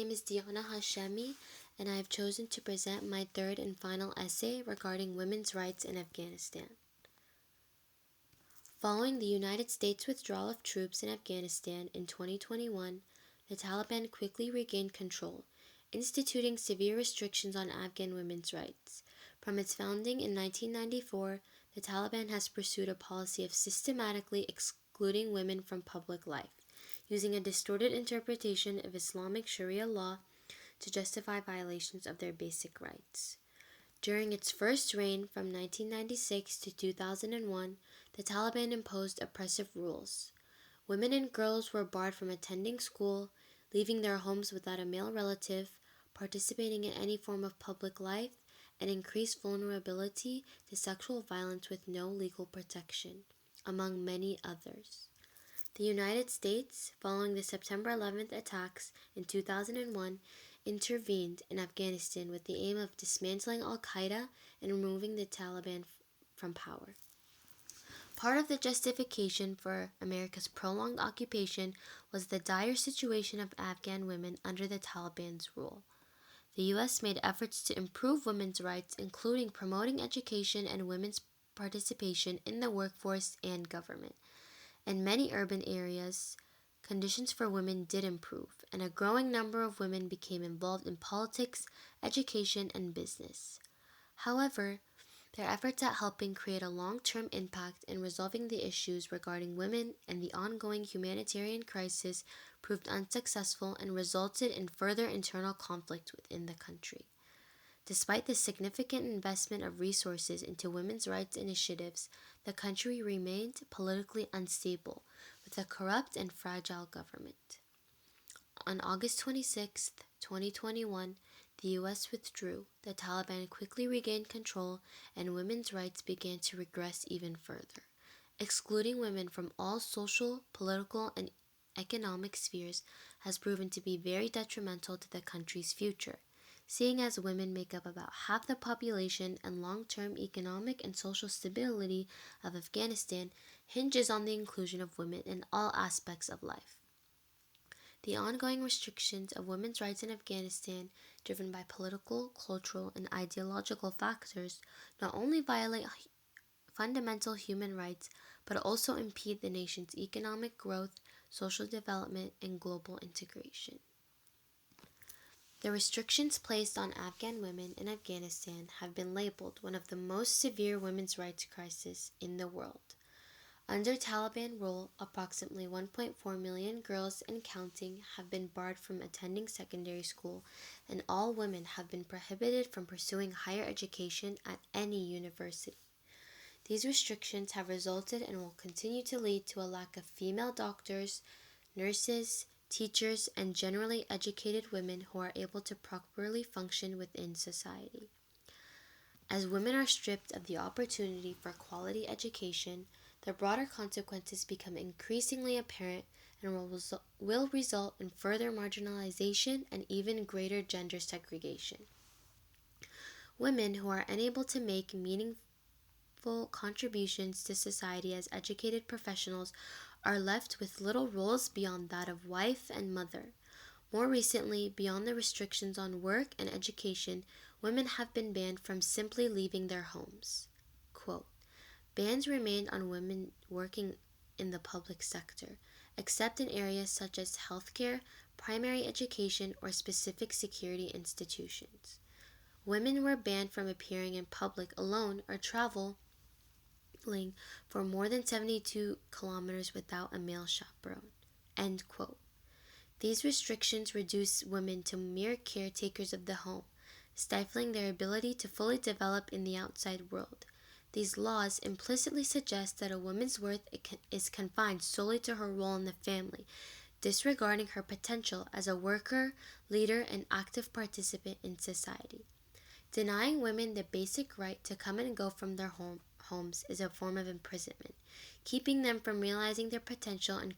My name is Diana Hashemi, and I have chosen to present my third and final essay regarding women's rights in Afghanistan. Following the United States withdrawal of troops in Afghanistan in 2021, the Taliban quickly regained control, instituting severe restrictions on Afghan women's rights. From its founding in 1994, the Taliban has pursued a policy of systematically excluding women from public life, using a distorted interpretation of Islamic Sharia law to justify violations of their basic rights. During its first reign from 1996 to 2001, the Taliban imposed oppressive rules. Women and girls were barred from attending school, leaving their homes without a male relative, participating in any form of public life, and increased vulnerability to sexual violence with no legal protection, among many others. The United States, following the September 11th attacks in 2001, intervened in Afghanistan with the aim of dismantling Al Qaeda and removing the Taliban from power. Part of the justification for America's prolonged occupation was the dire situation of Afghan women under the Taliban's rule. The U.S. made efforts to improve women's rights, including promoting education and women's participation in the workforce and government. In many urban areas, conditions for women did improve, and a growing number of women became involved in politics, education, and business. However, their efforts at helping create a long-term impact in resolving the issues regarding women and the ongoing humanitarian crisis proved unsuccessful and resulted in further internal conflict within the country. Despite the significant investment of resources into women's rights initiatives, the country remained politically unstable, with a corrupt and fragile government. On August 26, 2021, the U.S. withdrew, the Taliban quickly regained control, and women's rights began to regress even further. Excluding women from all social, political, and economic spheres has proven to be very detrimental to the country's future, seeing as women make up about half the population and long-term economic and social stability of Afghanistan hinges on the inclusion of women in all aspects of life. The ongoing restrictions of women's rights in Afghanistan, driven by political, cultural, and ideological factors, not only violate fundamental human rights, but also impede the nation's economic growth, social development, and global integration. The restrictions placed on Afghan women in Afghanistan have been labeled one of the most severe women's rights crises in the world. Under Taliban rule, approximately 1.4 million girls and counting have been barred from attending secondary school, and all women have been prohibited from pursuing higher education at any university. These restrictions have resulted and will continue to lead to a lack of female doctors, nurses, teachers, and generally educated women who are able to properly function within society. As women are stripped of the opportunity for quality education, the broader consequences become increasingly apparent and will result in further marginalization and even greater gender segregation. Women who are unable to make meaningful contributions to society as educated professionals are left with little roles beyond that of wife and mother. More recently, beyond the restrictions on work and education, women have been banned from simply leaving their homes. Quote, bans remained on women working in the public sector, except in areas such as healthcare, primary education, or specific security institutions. Women were banned from appearing in public alone or traveling for more than 72 kilometers without a male chaperone. End quote. These restrictions reduce women to mere caretakers of the home, stifling their ability to fully develop in the outside world. These laws implicitly suggest that a woman's worth is confined solely to her role in the family, disregarding her potential as a worker, leader, and active participant in society. Denying women the basic right to come and go from their homes is a form of imprisonment, keeping them from realizing their potential and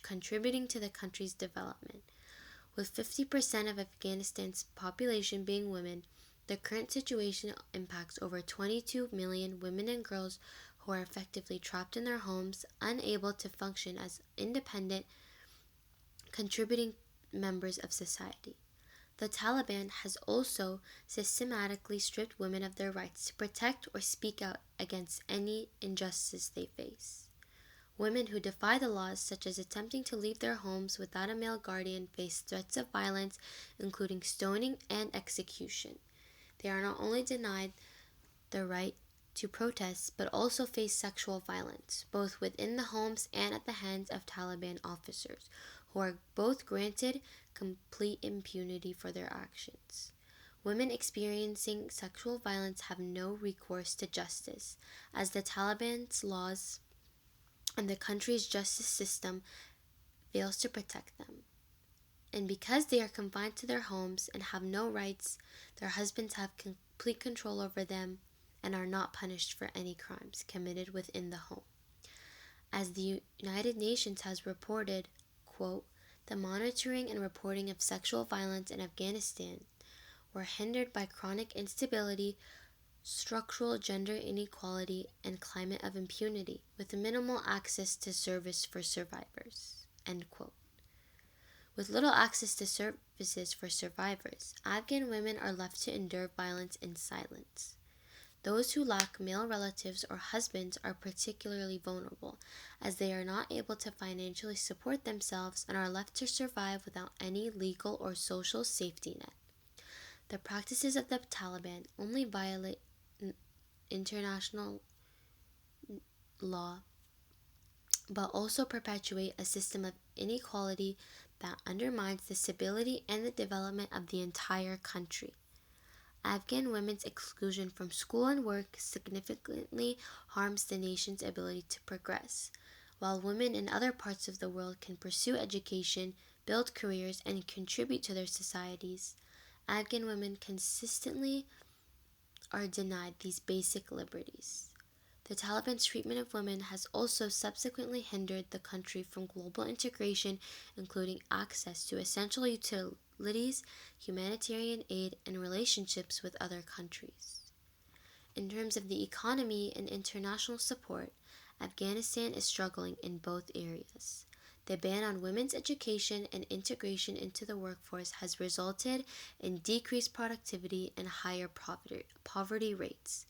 contributing to the country's development. With 50% of Afghanistan's population being women, the current situation impacts over 22 million women and girls who are effectively trapped in their homes, unable to function as independent, contributing members of society. The Taliban has also systematically stripped women of their rights to protect or speak out against any injustice they face. Women who defy the laws, such as attempting to leave their homes without a male guardian, face threats of violence, including stoning and execution. They are not only denied the right to protest, but also face sexual violence, both within the homes and at the hands of Taliban officers, who are both granted complete impunity for their actions. Women experiencing sexual violence have no recourse to justice, as the Taliban's laws and the country's justice system fails to protect them. And because they are confined to their homes and have no rights, their husbands have complete control over them and are not punished for any crimes committed within the home. As the United Nations has reported, quote, the monitoring and reporting of sexual violence in Afghanistan were hindered by chronic instability, structural gender inequality, and climate of impunity, with minimal access to service for survivors, end quote. With little access to services for survivors, Afghan women are left to endure violence in silence. Those who lack male relatives or husbands are particularly vulnerable, as they are not able to financially support themselves and are left to survive without any legal or social safety net. The practices of the Taliban only violate international law, but also perpetuate a system of inequality that undermines the stability and the development of the entire country. Afghan women's exclusion from school and work significantly harms the nation's ability to progress. While women in other parts of the world can pursue education, build careers, and contribute to their societies, Afghan women consistently are denied these basic liberties. The Taliban's treatment of women has also subsequently hindered the country from global integration, including access to essential utilities, humanitarian aid, and relationships with other countries. In terms of the economy and international support, Afghanistan is struggling in both areas. The ban on women's education and integration into the workforce has resulted in decreased productivity and higher poverty rates.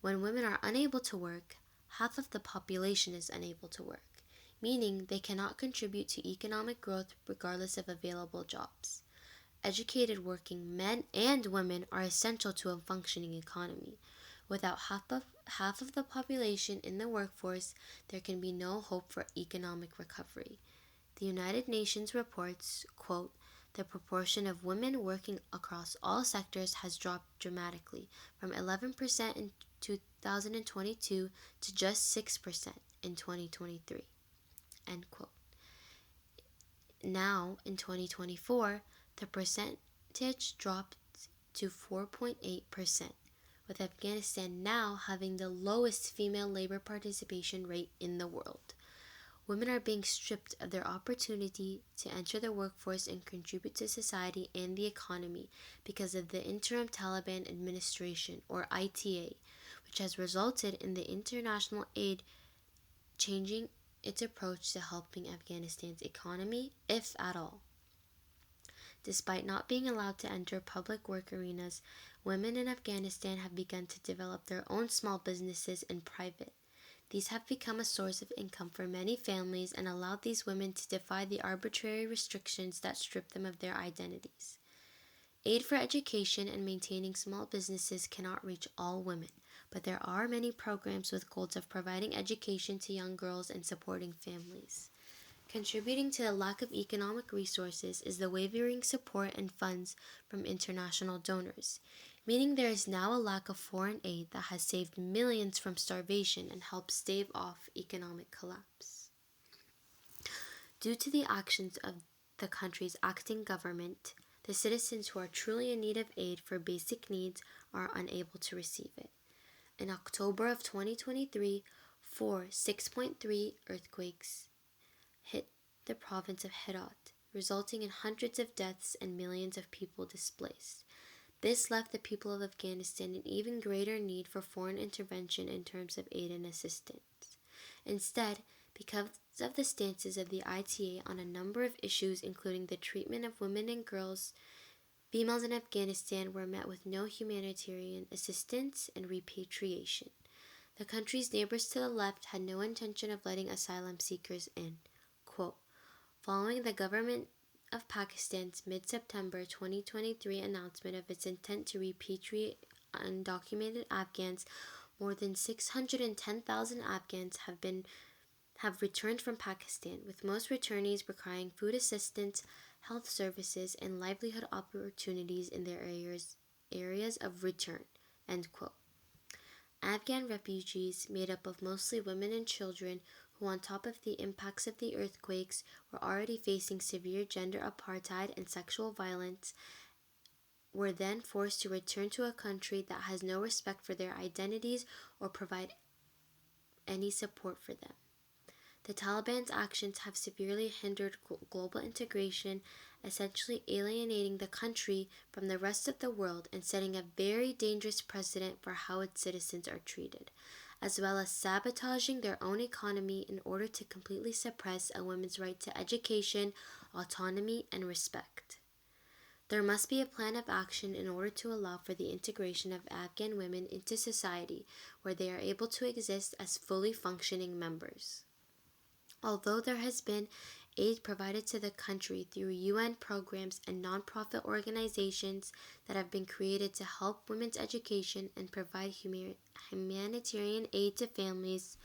When women are unable to work, half of the population is unable to work, meaning they cannot contribute to economic growth regardless of available jobs. Educated working men and women are essential to a functioning economy. Without half of the population in the workforce, there can be no hope for economic recovery. The United Nations reports, quote, the proportion of women working across all sectors has dropped dramatically, from 11% in 2022 to just 6% in 2023, end quote. Now, in 2024, the percentage dropped to 4.8%, with Afghanistan now having the lowest female labor participation rate in the world. Women are being stripped of their opportunity to enter the workforce and contribute to society and the economy because of the Interim Taliban Administration, or ITA, which has resulted in the international aid changing its approach to helping Afghanistan's economy, if at all. Despite not being allowed to enter public work arenas, women in Afghanistan have begun to develop their own small businesses in private. These have become a source of income for many families and allowed these women to defy the arbitrary restrictions that strip them of their identities. Aid for education and maintaining small businesses cannot reach all women, but there are many programs with goals of providing education to young girls and supporting families. Contributing to the lack of economic resources is the wavering support and funds from international donors, meaning there is now a lack of foreign aid that has saved millions from starvation and helped stave off economic collapse. Due to the actions of the country's acting government, the citizens who are truly in need of aid for basic needs are unable to receive it. In October of 2023, 6.3 earthquakes hit the province of Herat, resulting in hundreds of deaths and millions of people displaced. This left the people of Afghanistan in even greater need for foreign intervention in terms of aid and assistance. Instead, because of the stances of the ITA on a number of issues, including the treatment of women and girls, females in Afghanistan were met with no humanitarian assistance and repatriation. The country's neighbors to the left had no intention of letting asylum seekers in. Quote, following the government of Pakistan's mid-September 2023 announcement of its intent to repatriate undocumented Afghans, more than 610,000 Afghans have returned from Pakistan, with most returnees requiring food assistance, health services, and livelihood opportunities in their areas of return. End quote. Afghan refugees, made up of mostly women and children, who on top of the impacts of the earthquakes were already facing severe gender apartheid and sexual violence, were then forced to return to a country that has no respect for their identities or provide any support for them. The Taliban's actions have severely hindered global integration, essentially alienating the country from the rest of the world and setting a very dangerous precedent for how its citizens are treated, as well as sabotaging their own economy in order to completely suppress a woman's right to education, autonomy, and respect. There must be a plan of action in order to allow for the integration of Afghan women into society, where they are able to exist as fully functioning members. Although there has been aid provided to the country through UN programs and nonprofit organizations that have been created to help women's education and provide humanitarian aid to families,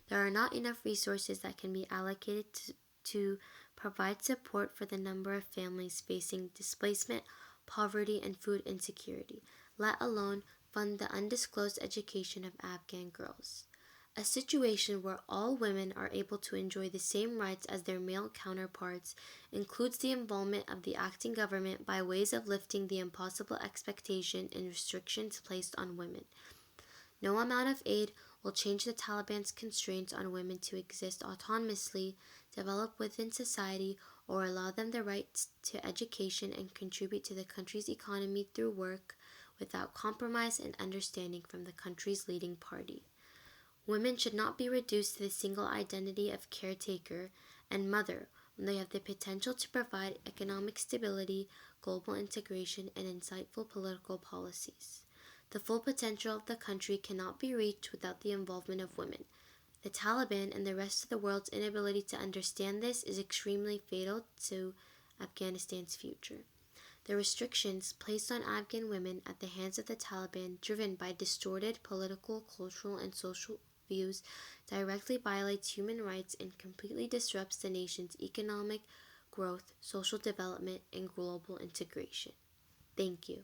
there are not enough resources that can be allocated to provide support for the number of families facing displacement, poverty, and food insecurity, let alone fund the undisclosed education of Afghan girls. A situation where all women are able to enjoy the same rights as their male counterparts includes the involvement of the acting government by ways of lifting the impossible expectation and restrictions placed on women. No amount of aid will change the Taliban's constraints on women to exist autonomously, develop within society, or allow them the rights to education and contribute to the country's economy through work without compromise and understanding from the country's leading party. Women should not be reduced to the single identity of caretaker and mother when they have the potential to provide economic stability, global integration, and insightful political policies. The full potential of the country cannot be reached without the involvement of women. The Taliban and the rest of the world's inability to understand this is extremely fatal to Afghanistan's future. The restrictions placed on Afghan women at the hands of the Taliban, driven by distorted political, cultural, and social views, directly violates human rights and completely disrupts the nation's economic growth, social development, and global integration. Thank you.